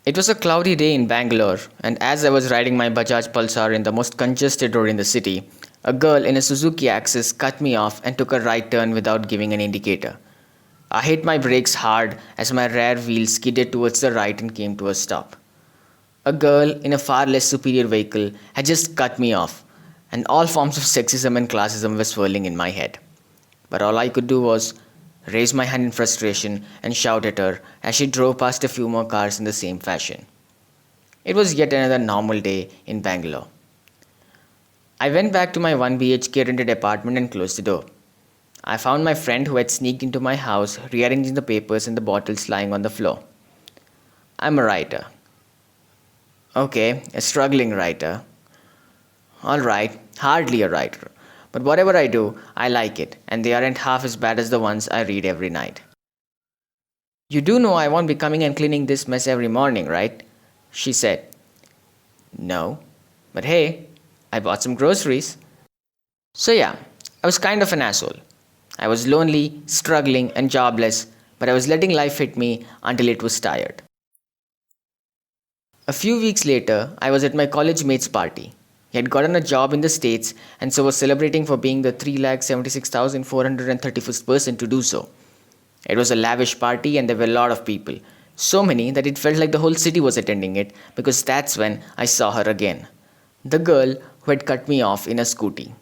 It was a cloudy day in Bangalore, and as I was riding my Bajaj Pulsar in the most congested road in the city, a girl in a Suzuki Axis cut me off and took a right turn without giving an indicator. I hit my brakes hard as my rear wheel skidded towards the right and came to a stop. A girl in a far less superior vehicle had just cut me off, and all forms of sexism and classism were swirling in my head. But all I could do was raise my hand in frustration and shout at her as she drove past a few more cars in the same fashion. It was yet another normal day in Bangalore. I went back to my 1 BHK rented apartment and closed the door. I found my friend who had sneaked into my house rearranging the papers and the bottles lying on the floor. I'm a writer. Okay, a struggling writer. Alright, hardly a writer. But whatever I do, I like it, and they aren't half as bad as the ones I read every night. You do know I won't be coming and cleaning this mess every morning, right? She said. No, but hey, I bought some groceries. So yeah, I was kind of an asshole. I was lonely, struggling, and jobless, but I was letting life hit me until it was tired. A few weeks later, I was at my college mate's party. He had gotten a job in the States and so was celebrating for being the 376,431st person to do so. It was a lavish party and there were a lot of people. So many that it felt like the whole city was attending it because that's when I saw her again. The girl who had cut me off in a scooty.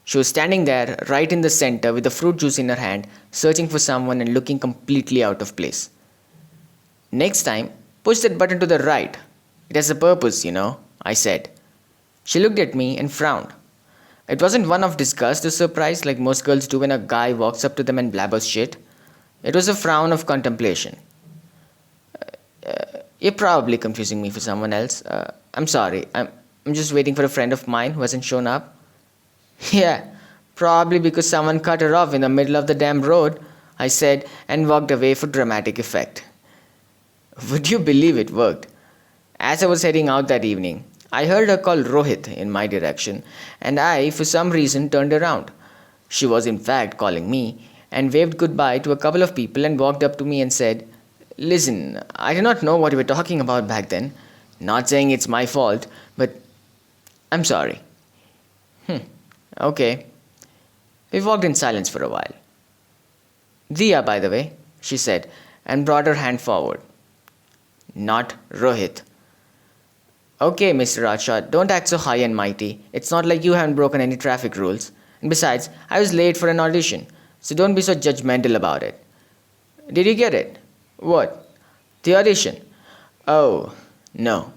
She was standing there right in the center with a fruit juice in her hand, searching for someone and looking completely out of place. Next time, push that button to the right. It has a purpose, I said. She looked at me and frowned. It wasn't one of disgust or surprise like most girls do when a guy walks up to them and blabbers shit. It was a frown of contemplation. You're probably confusing me for someone else. I'm sorry. I'm just waiting for a friend of mine who hasn't shown up. Yeah, probably because someone cut her off in the middle of the damn road, I said and walked away for dramatic effect. Would you believe it worked? As I was heading out that evening, I heard her call Rohit in my direction, and I, for some reason, turned around. She was in fact calling me, and waved goodbye to a couple of people and walked up to me and said, Listen, I do not know what you were talking about back then. Not saying it's my fault, but I'm sorry. Okay. We walked in silence for a while. Diya, by the way, she said, and brought her hand forward. Not Rohit. Okay, Mr. Rajshot, don't act so high and mighty. It's not like you haven't broken any traffic rules. And besides, I was late for an audition, so don't be so judgmental about it. Did you get it? What? The audition? Oh, no.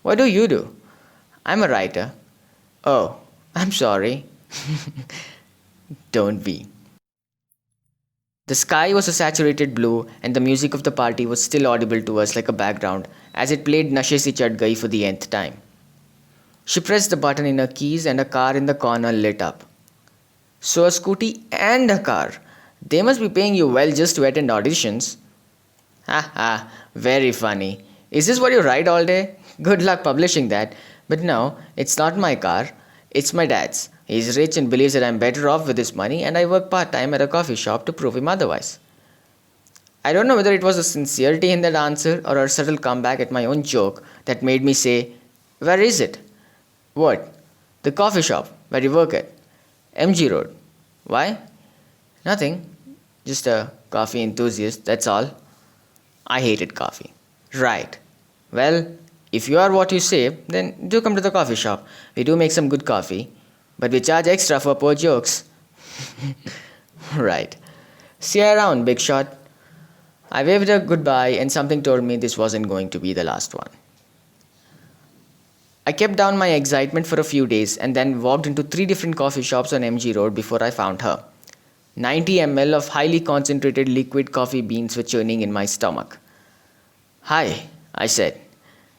What do you do? I'm a writer. Oh, I'm sorry. Don't be. The sky was a saturated blue and the music of the party was still audible to us like a background as it played Nashe Si Chad Gayi for the nth time. She pressed the button in her keys and a car in the corner lit up. So a scooty and a car. They must be paying you well just to attend auditions. Ha ha, very funny. Is this what you write all day? Good luck publishing that. But no, it's not my car. It's my dad's. He's rich and believes that I'm better off with his money and I work part-time at a coffee shop to prove him otherwise. I don't know whether it was a sincerity in that answer or a subtle comeback at my own joke that made me say, Where is it? What? The coffee shop where you work at. MG Road. Why? Nothing. Just a coffee enthusiast, that's all. I hated coffee. Right. Well, if you are what you say, then do come to the coffee shop. We do make some good coffee. But we charge extra for poor jokes. Right. See you around, big shot. I waved her goodbye and something told me this wasn't going to be the last one. I kept down my excitement for a few days and then walked into 3 different coffee shops on MG Road before I found her. 90 ml of highly concentrated liquid coffee beans were churning in my stomach. Hi, I said.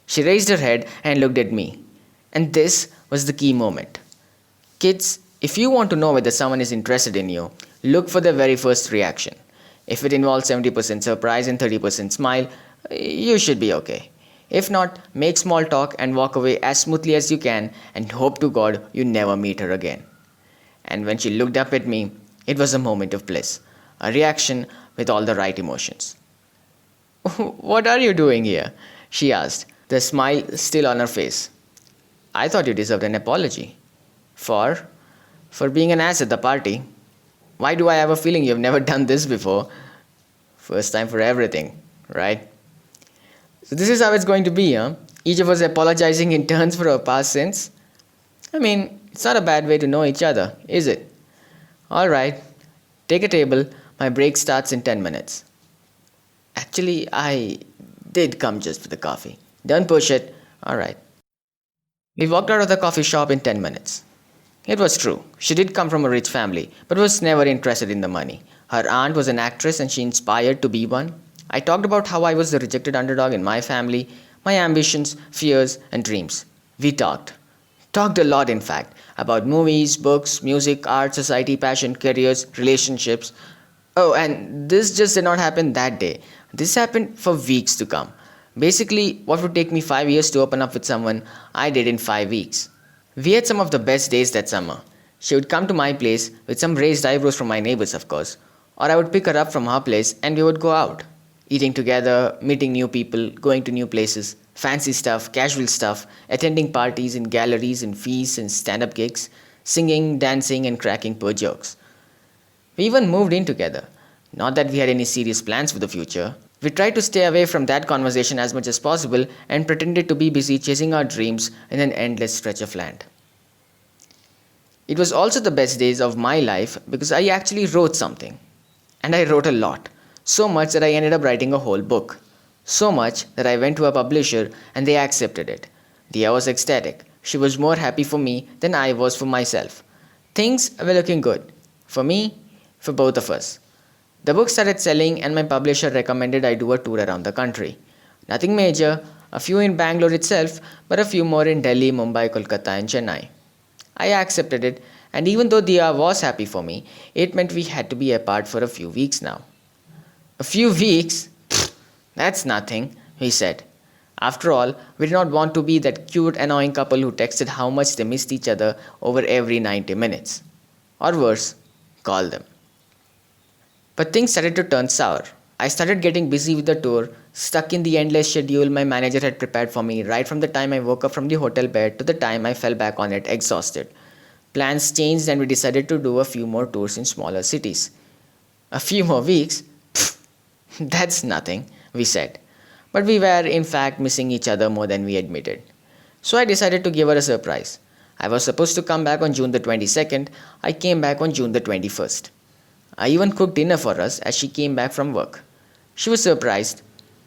She raised her head and looked at me. And this was the key moment. Kids, if you want to know whether someone is interested in you, look for the very first reaction. If it involves 70% surprise and 30% smile, you should be okay. If not, make small talk and walk away as smoothly as you can and hope to God you never meet her again. And when she looked up at me, it was a moment of bliss, a reaction with all the right emotions. What are you doing here? She asked, the smile still on her face. I thought you deserved an apology. For? For being an ass at the party. Why do I have a feeling you've never done this before? First time for everything, right? So this is how it's going to be, huh? Each of us apologizing in turns for our past sins. I mean, it's not a bad way to know each other, is it? Alright, take a table. My break starts in 10 minutes. Actually, I did come just for the coffee. Don't push it. Alright. We walked out of the coffee shop in 10 minutes. It was true. She did come from a rich family, but was never interested in the money. Her aunt was an actress and she inspired to be one. I talked about how I was the rejected underdog in my family, my ambitions, fears, and dreams. We talked. Talked a lot, in fact, about movies, books, music, art, society, passion, careers, relationships. Oh, and this just did not happen that day. This happened for weeks to come. Basically, what would take me 5 years to open up with someone, I did in 5 weeks. We had some of the best days that summer. She would come to my place with some raised eyebrows from my neighbors, of course, or I would pick her up from her place and we would go out. Eating together, meeting new people, going to new places, fancy stuff, casual stuff, attending parties in galleries and feasts and stand up gigs, singing, dancing, and cracking poor jokes. We even moved in together. Not that we had any serious plans for the future. We tried to stay away from that conversation as much as possible and pretended to be busy chasing our dreams in an endless stretch of land. It was also the best days of my life because I actually wrote something. And I wrote a lot. So much that I ended up writing a whole book. So much that I went to a publisher and they accepted it. Dia was ecstatic. She was more happy for me than I was for myself. Things were looking good. For me, for both of us. The book started selling and my publisher recommended I do a tour around the country. Nothing major, a few in Bangalore itself, but a few more in Delhi, Mumbai, Kolkata and Chennai. I accepted it, and even though Dia was happy for me, it meant we had to be apart for a few weeks now. A few weeks? Pfft, that's nothing, he said. After all, we did not want to be that cute, annoying couple who texted how much they missed each other over every 90 minutes. Or worse, call them. But things started to turn sour. I started getting busy with the tour, stuck in the endless schedule my manager had prepared for me right from the time I woke up from the hotel bed to the time I fell back on it exhausted. Plans changed and we decided to do a few more tours in smaller cities. A few more weeks? Pfft, that's nothing, we said. But we were in fact missing each other more than we admitted. So I decided to give her a surprise. I was supposed to come back on June the 22nd. I came back on June the 21st. I even cooked dinner for us as she came back from work. She was surprised,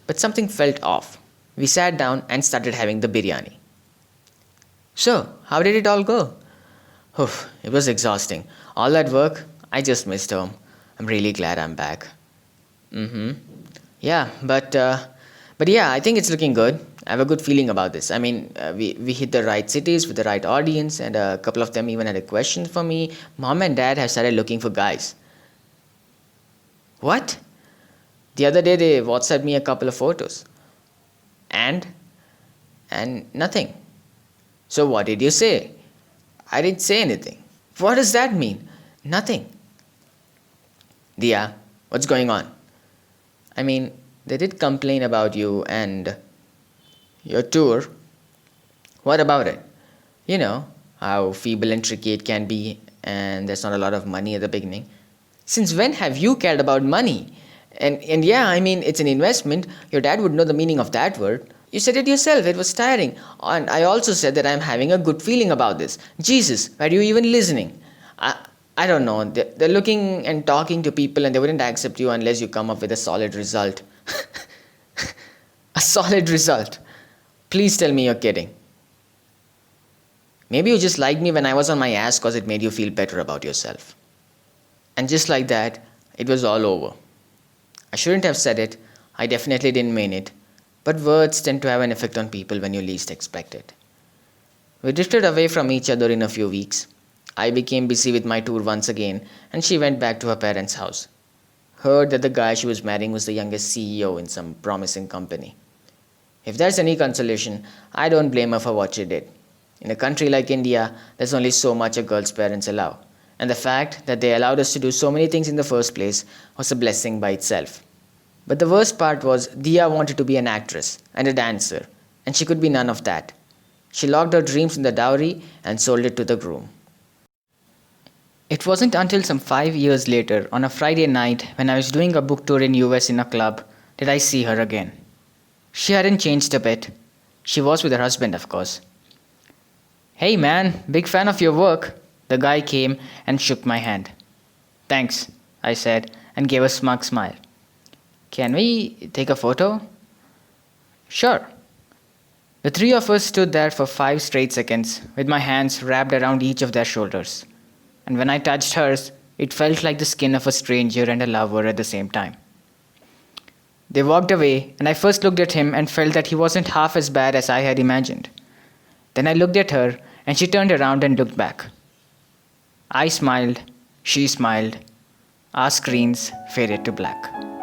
but something felt off. We sat down and started having the biryani. So, how did it all go? It was exhausting. All that work, I just missed home. I'm really glad I'm back. Mm-hmm. Yeah, but yeah, I think it's looking good. I have a good feeling about this. I mean, we hit the right cities with the right audience, and a couple of them even had a question for me. Mom and Dad have started looking for guys. What? The other day they WhatsApped me a couple of photos. And? And nothing. So what did you say? I didn't say anything. What does that mean? Nothing. Dia, what's going on? I mean, they did complain about you and your tour. What about it? You know, how feeble and tricky it can be, and there's not a lot of money at the beginning. Since when have you cared about money? And yeah, I mean, it's an investment. Your dad would know the meaning of that word. You said it yourself, it was tiring. And I also said that I'm having a good feeling about this. Jesus, were you even listening? I don't know. They're looking and talking to people and they wouldn't accept you unless you come up with a solid result. A solid result. Please tell me you're kidding. Maybe you just liked me when I was on my ass because it made you feel better about yourself. And just like that, it was all over. I shouldn't have said it. I definitely didn't mean it. But words tend to have an effect on people when you least expect it. We drifted away from each other in a few weeks. I became busy with my tour once again, and she went back to her parents' house. Heard that the guy she was marrying was the youngest CEO in some promising company. If there's any consolation, I don't blame her for what she did. In a country like India, there's only so much a girl's parents allow. And the fact that they allowed us to do so many things in the first place was a blessing by itself. But the worst part was Dia wanted to be an actress and a dancer, and she could be none of that. She locked her dreams in the dowry and sold it to the groom. It wasn't until some 5 years later, on a Friday night when I was doing a book tour in US in a club, did I see her again. She hadn't changed a bit. She was with her husband, of course. "Hey man, big fan of your work." The guy came and shook my hand. "Thanks," I said and gave a smug smile. "Can we take a photo?" "Sure." The three of us stood there for 5 straight seconds, with my hands wrapped around each of their shoulders. And when I touched hers, it felt like the skin of a stranger and a lover at the same time. They walked away, and I first looked at him and felt that he wasn't half as bad as I had imagined. Then I looked at her, and she turned around and looked back. I smiled, she smiled. Our screens faded to black.